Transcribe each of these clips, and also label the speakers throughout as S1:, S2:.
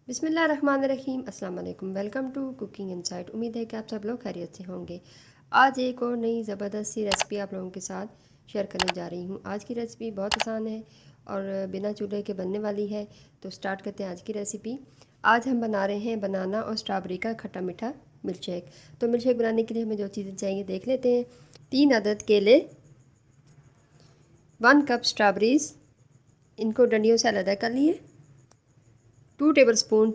S1: बिस्मिल्लाहिर्रहमानिर्रहीम। अस्सलाम वालेकुम। Welcome to cooking insight. उम्मीद है कि आप सब लोग खैरियत से होंगे। आज एक और नई ज़बरदस्त सी रेसिपी आप लोगों के साथ शेयर करने जा रही हूँ। आज की रेसिपी बहुत आसान है और बिना चूल्हे के बनने वाली है। तो स्टार्ट करते हैं आज की रेसिपी। आज हम बना रहे हैं बनाना और स्ट्रॉबेरी का खट्टा मीठा मिल्क शेक। तो मिल्क शेक बनाने के लिए हमें जो चीज़ें चाहिए देख लेते हैं। 3 अदद केले, 1 कप स्ट्रॉबेरीज़, इनको डंडियों से अलग कर लिए, 2 टेबलस्पून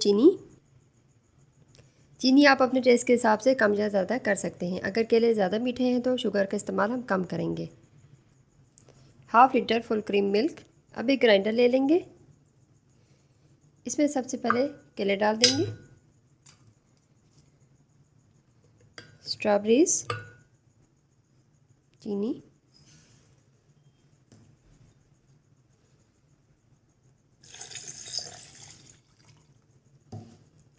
S1: चीनी आप अपने टेस्ट के हिसाब से कम या ज़्यादा कर सकते हैं। अगर केले ज़्यादा मीठे हैं तो शुगर का इस्तेमाल हम कम करेंगे। Half litre full cream milk. अब एक ग्राइंडर ले लेंगे। इसमें सबसे पहले केले डाल देंगे, स्ट्रॉबेरीज, चीनी,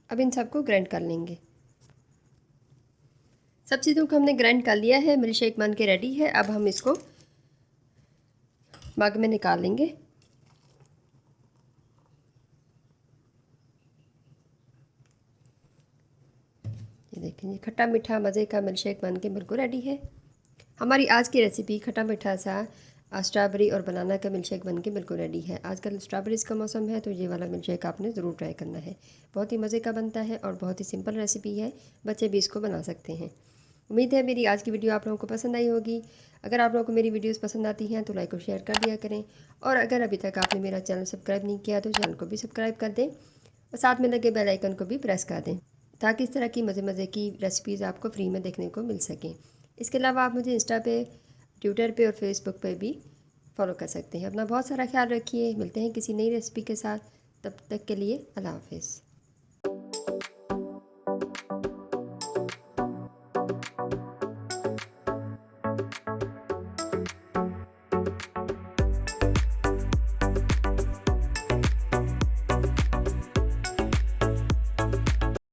S1: अब इन सबको ग्राइंड कर लेंगे। सब चीज़ों को हमने ग्राइंड कर लिया है। मिल्क शेक बन के रेडी है। अब हम इसको मग में निकाल लेंगे। ये देखें, ये खट्टा मीठा मज़े का मिल्क शेक बन के बिल्कुल रेडी है। हमारी आज की रेसिपी खट्टा मीठा सा स्ट्रॉबेरी और बनाना का मिल्क शेक बन के बिल्कुल रेडी है। आजकल स्ट्रॉबेरीज़ का मौसम है तो ये वाला मिल्क शेक आपने ज़रूर ट्राई करना है। बहुत ही मज़े का बनता है और बहुत ही सिंपल रेसिपी है। बच्चे भी इसको बना सकते हैं। उम्मीद है मेरी आज की वीडियो आप लोगों को पसंद आई होगी। अगर आप लोगों को मेरी वीडियोस पसंद आती हैं तो लाइक और शेयर कर दिया करें। और अगर अभी तक आपने मेरा चैनल सब्सक्राइब नहीं किया तो चैनल को भी सब्सक्राइब कर दें और साथ में लगे बेल आइकन को भी प्रेस कर दें ताकि इस तरह की मज़े की रेसिपीज़ आपको फ्री में देखने को मिल सकें। इसके अलावा आप मुझे इंस्टा पे, ट्विटर पे और फेसबुक पे भी फॉलो कर सकते हैं। अपना बहुत सारा ख्याल रखिए। मिलते हैं किसी नई रेसिपी के साथ। तब तक के लिए अल्लाह हाफ़िज़।